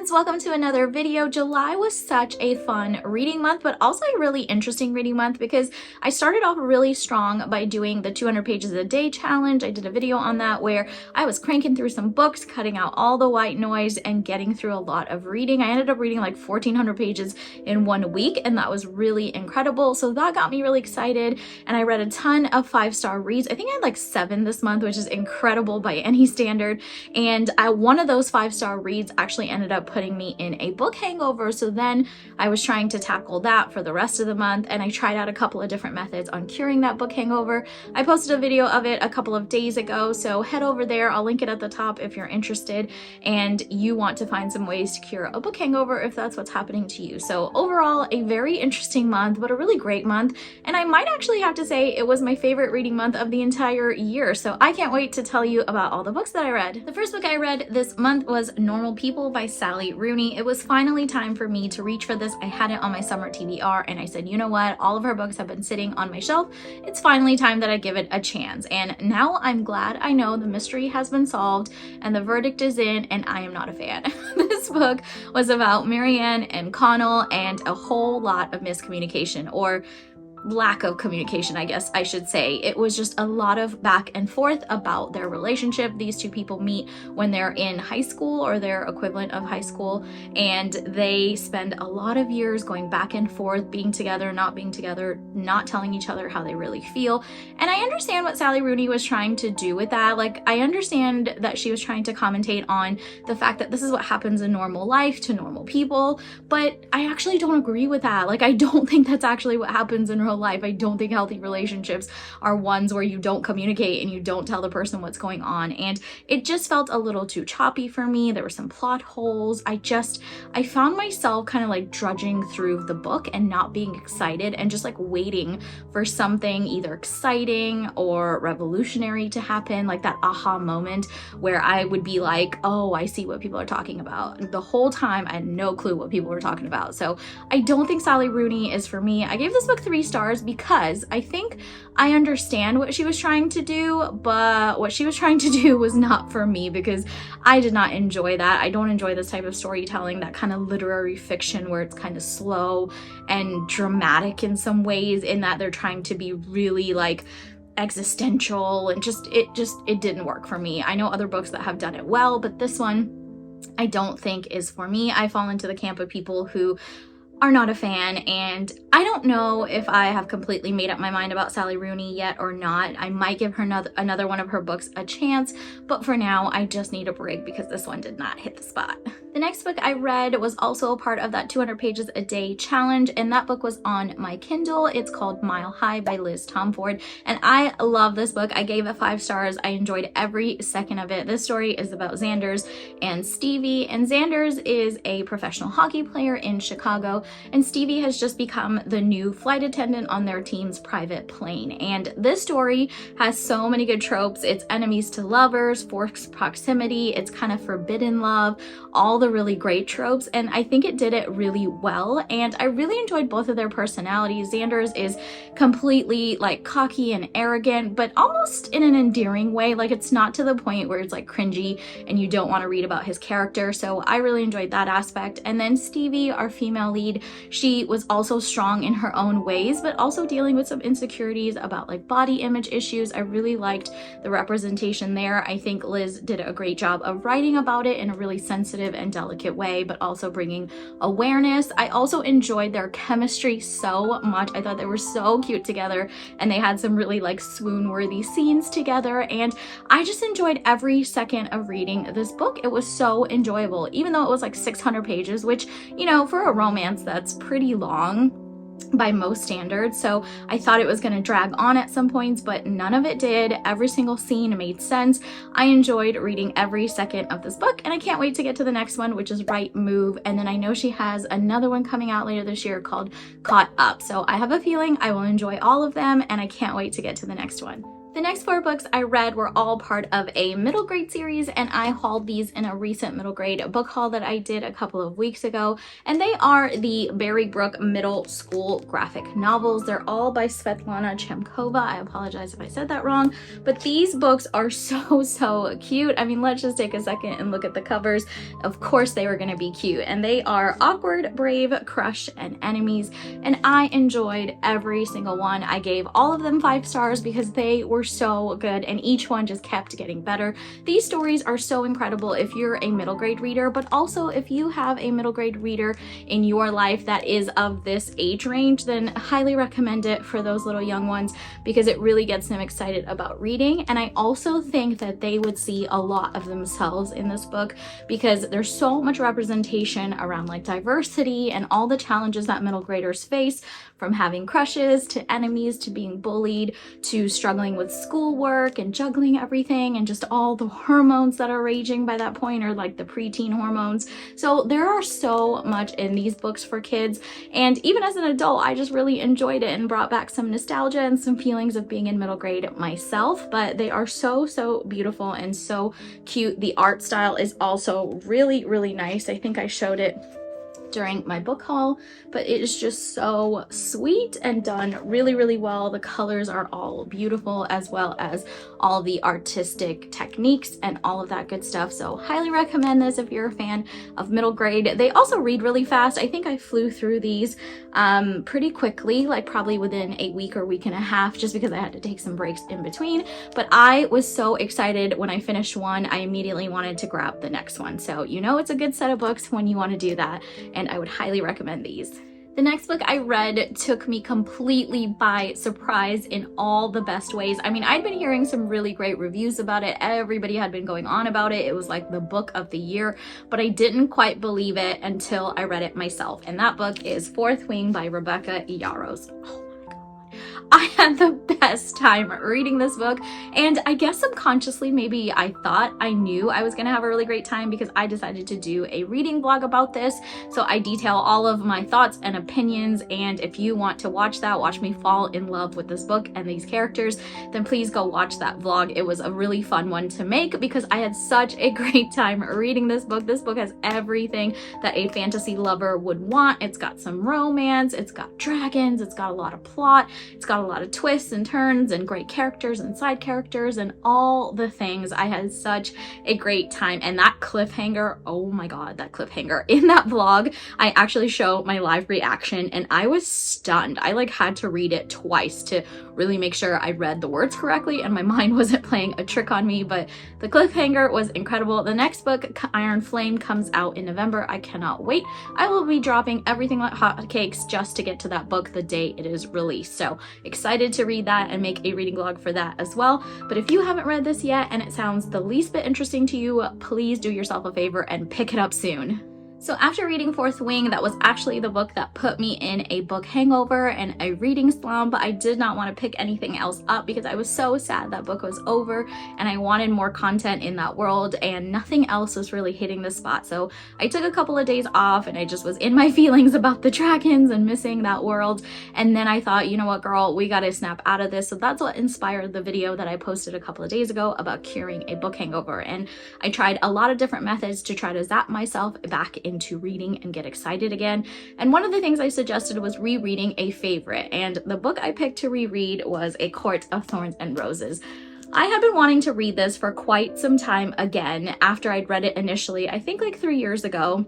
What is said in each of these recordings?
friends, welcome to another video. July was such a fun reading month, but also a really interesting reading month because I started off really strong by doing the 200 pages a day challenge. I did a video on that where I was cranking through some books, cutting out all the white noise and getting through a lot of reading. I ended up reading like 1,400 pages in 1 week, and that was really incredible. So that got me really excited, and I read a ton of 5-star reads. I think I had like 7 this month, which is incredible by any standard. And one of those 5-star reads actually ended up putting me in a book hangover. So then I was trying to tackle that for the rest of the month, and I tried out a couple of different methods on curing that book hangover. I posted a video of it a couple of days ago, so head over there. I'll link it at the top if you're interested and you want to find some ways to cure a book hangover if that's what's happening to you. So overall, a very interesting month, but a really great month. And I might actually have to say it was my favorite reading month of the entire year. So I can't wait to tell you about all the books that I read. The first book I read this month was Normal People by Sally Rooney. It was finally time for me to reach for this. I had it on my summer TBR and I said, you know what? All of her books have been sitting on my shelf. It's finally time that I give it a chance. And now I'm glad I know the mystery has been solved and the verdict is in, and I am not a fan. This book was about Marianne and Connell and a whole lot of miscommunication, or lack of communication, I guess I should say. It was just a lot of back and forth about their relationship. These two people meet when they're in high school or their equivalent of high school, and they spend a lot of years going back and forth, being together, not being together, not telling each other how they really feel. And I understand what Sally Rooney was trying to do with that. Like, I understand that she was trying to commentate on the fact that this is what happens in normal life to normal people, but I actually don't agree with that. Like, I don't think that's actually what happens in real life. I don't think healthy relationships are ones where you don't communicate and you don't tell the person what's going on. And it just felt a little too choppy for me. There were some plot holes. I found myself kind of like drudging through the book and not being excited and just like waiting for something either exciting or revolutionary to happen, like that aha moment where I would be like, oh, I see what people are talking about. The whole time I had no clue what people were talking about. So I don't think Sally Rooney is for me. I gave this book 3 stars because I think I understand what she was trying to do, but what she was trying to do was not for me because I did not enjoy that. I don't enjoy this type of storytelling, that kind of literary fiction where it's kind of slow and dramatic in some ways, in that they're trying to be really like existential, and it didn't work for me. I know other books that have done it well, but this one I don't think is for me. I fall into the camp of people who are not a fan, and I don't know if I have completely made up my mind about Sally Rooney yet or not. I might give her another one of her books a chance, but for now I just need a break because this one did not hit the spot. The next book I read was also a part of that 200 pages a day challenge, and that book was on my Kindle. It's called Mile High by Liz Tomford, and I love this book. I gave it 5 stars. I enjoyed every second of it. This story is about Xanders and Stevie, and Xanders is a professional hockey player in Chicago, and Stevie has just become the new flight attendant on their team's private plane. And this story has so many good tropes. It's enemies to lovers, forced proximity, it's kind of forbidden love, all the really great tropes, and I think it did it really well. And I really enjoyed both of their personalities. Xanders is completely like cocky and arrogant, but almost in an endearing way. Like, it's not to the point where it's like cringy and you don't want to read about his character. So I really enjoyed that aspect. And then Stevie, our female lead, she was also strong in her own ways, but also dealing with some insecurities about like body image issues. I really liked the representation there. I think Liz did a great job of writing about it in a really sensitive and delicate way, but also bringing awareness. I also enjoyed their chemistry so much. I thought they were so cute together, and they had some really like swoon-worthy scenes together, and I just enjoyed every second of reading this book. It was so enjoyable, even though it was like 600 pages, which, you know, for a romance, that's pretty long by most standards. So I thought it was going to drag on at some points, but none of it did. Every single scene made sense. I enjoyed reading every second of this book, and I can't wait to get to the next one, which is Right Move. And then I know she has another one coming out later this year called Caught Up. So I have a feeling I will enjoy all of them, and I can't wait to get to the next one. The next 4 books I read were all part of a middle grade series, and I hauled these in a recent middle grade book haul that I did a couple of weeks ago, and they are the Brook middle school graphic novels. They're all by Svetlana Chemkova. I apologize if I said that wrong, but these books are so cute. I mean, let's just take a second and look at the covers. Of course they were going to be cute, and they are Awkward, Brave, Crush, and Enemies, and I enjoyed every single one. I gave all of them 5 stars because they were so good, and each one just kept getting better. These stories are so incredible if you're a middle grade reader, but also if you have a middle grade reader in your life that is of this age range, then highly recommend it for those little young ones because it really gets them excited about reading. And I also think that they would see a lot of themselves in this book because there's so much representation around like diversity and all the challenges that middle graders face, from having crushes to enemies to being bullied to struggling with schoolwork and juggling everything, and just all the hormones that are raging by that point, or like the preteen hormones. So there are so much in these books for kids, and even as an adult I just really enjoyed it and brought back some nostalgia and some feelings of being in middle grade myself. But they are so beautiful and so cute. The art style is also really nice. I think I showed it during my book haul, but it is just so sweet and done really well. The colors are all beautiful, as well as all the artistic techniques and all of that good stuff. So highly recommend this if you're a fan of middle grade. They also read really fast. I think I flew through these pretty quickly, like probably within a week or week and a half, just because I had to take some breaks in between. But I was so excited when I finished one, I immediately wanted to grab the next one. So you know it's a good set of books when you want to do that, and I would highly recommend these. The next book I read took me completely by surprise in all the best ways. I mean, I'd been hearing some really great reviews about it. Everybody had been going on about it. It was like the book of the year, but I didn't quite believe it until I read it myself. And that book is Fourth Wing by Rebecca Yarros. I had the best time reading this book, and I guess subconsciously maybe I thought I knew I was gonna have a really great time because I decided to do a reading vlog about this. So I detail all of my thoughts and opinions, and if you want to watch that, watch me fall in love with this book and these characters, then please go watch that vlog. It was a really fun one to make because I had such a great time reading this book. This book has everything that a fantasy lover would want. It's got some romance, it's got dragons, it's got a lot of plot, it's got a lot of twists and turns and great characters and side characters and all the things. I had such a great time, and that cliffhanger, oh my god, that cliffhanger in that vlog, I actually show my live reaction and I was stunned. I like had to read it twice to really make sure I read the words correctly and my mind wasn't playing a trick on me, but the cliffhanger was incredible. The next book, Iron Flame, comes out in November. I cannot wait. I will be dropping everything like hotcakes just to get to that book the day it is released. So excited to read that and make a reading vlog for that as well. But if you haven't read this yet and it sounds the least bit interesting to you, please do yourself a favor and pick it up soon. So after reading Fourth Wing, that was actually the book that put me in a book hangover and a reading slump. I did not want to pick anything else up because I was so sad that book was over and I wanted more content in that world, and nothing else was really hitting the spot. So I took a couple of days off and I just was in my feelings about the dragons and missing that world. And then I thought, you know what, girl, we gotta snap out of this. So that's what inspired the video that I posted a couple of days ago about curing a book hangover. And I tried a lot of different methods to try to zap myself back into reading and get excited again. And one of the things I suggested was rereading a favorite, and the book I picked to reread was A Court of Thorns and Roses. I had been wanting to read this for quite some time again after I'd read it initially, I think like 3 years ago,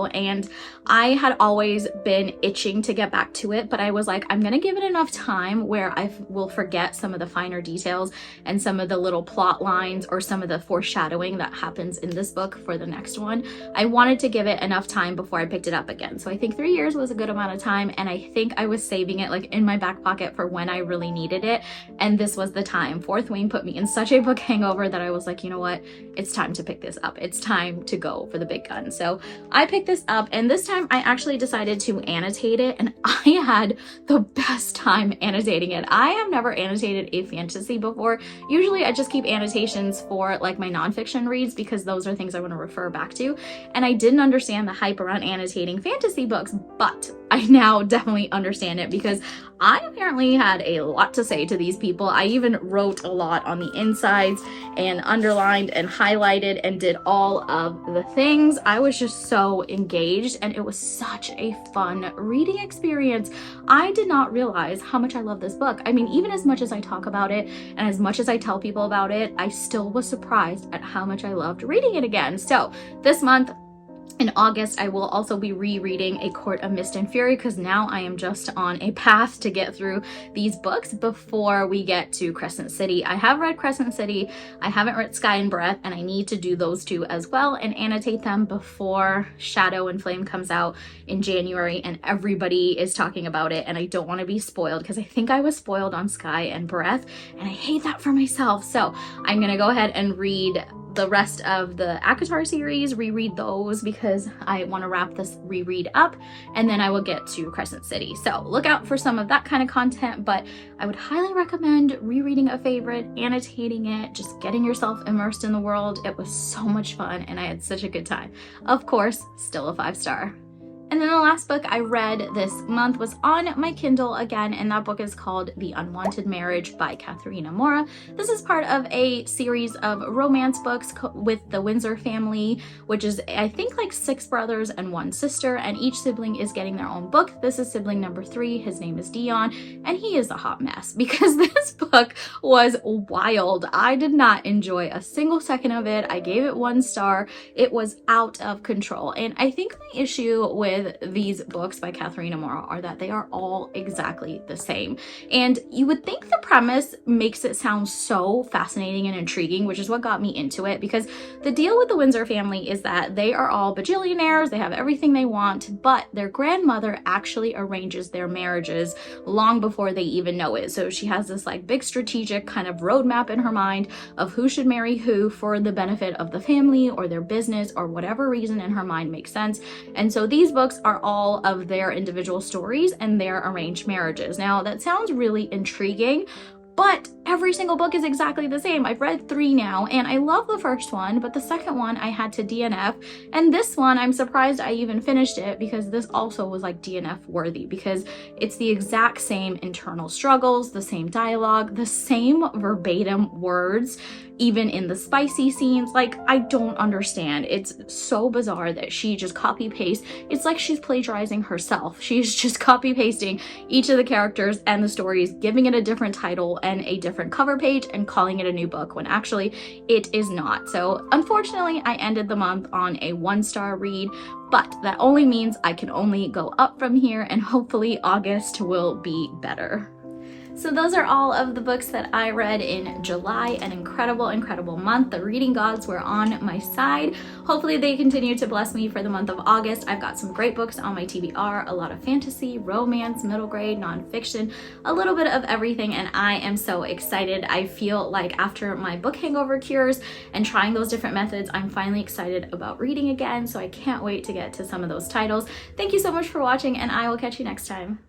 and I had always been itching to get back to it, but I was like, I'm gonna give it enough time where I will forget some of the finer details and some of the little plot lines or some of the foreshadowing that happens in this book for the next one. I wanted to give it enough time before I picked it up again. So I think 3 years was a good amount of time, and I think I was saving it like in my back pocket for when I really needed it, and this was the time. Fourth Wing put me in such a book hangover that I was like, you know what, it's time to pick this up. It's time to go for the big gun. So I picked this up, and this time I actually decided to annotate it, and I had the best time annotating it. I have never annotated a fantasy before. Usually I just keep annotations for like my nonfiction reads because those are things I want to refer back to, and I didn't understand the hype around annotating fantasy books, but I now definitely understand it, because I apparently had a lot to say to these people. I even wrote a lot on the insides and underlined and highlighted and did all of the things. I was just so engaged, and it was such a fun reading experience. I did not realize how much I love this book. I mean, even as much as I talk about it and as much as I tell people about it, I still was surprised at how much I loved reading it again. So this month, in August, I will also be rereading A Court of Mist and Fury, because now I am just on a path to get through these books before we get to Crescent City. I have read Crescent City, I haven't read Sky and Breath, and I need to do those two as well and annotate them before Shadow and Flame comes out in January, and everybody is talking about it, and I don't want to be spoiled, because I think I was spoiled on Sky and Breath, and I hate that for myself. So I'm gonna go ahead and read the rest of the ACOTAR series, reread those, because I want to wrap this reread up, and then I will get to Crescent City. So look out for some of that kind of content, but I would highly recommend rereading a favorite, annotating it, just getting yourself immersed in the world. It was so much fun, and I had such a good time. Of course, still a 5-star. And then the last book I read this month was on my Kindle again, and that book is called The Unwanted Marriage by Katharina Mora. This is part of a series of romance books with the Windsor family, which is, I think, like 6 brothers and 1 sister, and each sibling is getting their own book. This is sibling number 3. His name is Dion, and he is a hot mess, because this book was wild. I did not enjoy a single second of it. I gave it 1 star. It was out of control, and I think my issue with these books by Katharina Mora are that they are all exactly the same. And you would think the premise makes it sound so fascinating and intriguing, which is what got me into it, because the deal with the Windsor family is that they are all bajillionaires, they have everything they want, but their grandmother actually arranges their marriages long before they even know it. So she has this like big strategic kind of roadmap in her mind of who should marry who for the benefit of the family or their business or whatever reason in her mind makes sense. And so these books are all of their individual stories and their arranged marriages. Now, that sounds really intriguing, but every single book is exactly the same. I've read 3 now, and I love the first one, but the second one I had to DNF, and this one I'm surprised I even finished it, because this also was like DNF worthy, because it's the exact same internal struggles, the same dialogue, the same verbatim words, even in the spicy scenes. Like, I don't understand. It's so bizarre that she just copy pastes. It's like she's plagiarizing herself. She's just copy pasting each of the characters and the stories, giving it a different title and a different cover page and calling it a new book, when actually it is not. So unfortunately, I ended the month on a 1-star read, but that only means I can only go up from here, and hopefully August will be better. So those are all of the books that I read in July. An incredible, incredible month. The reading gods were on my side. Hopefully they continue to bless me for the month of August. I've got some great books on my TBR, a lot of fantasy, romance, middle grade, nonfiction, a little bit of everything, and I am so excited. I feel like after my book hangover cures and trying those different methods, I'm finally excited about reading again, so I can't wait to get to some of those titles. Thank you so much for watching, and I will catch you next time.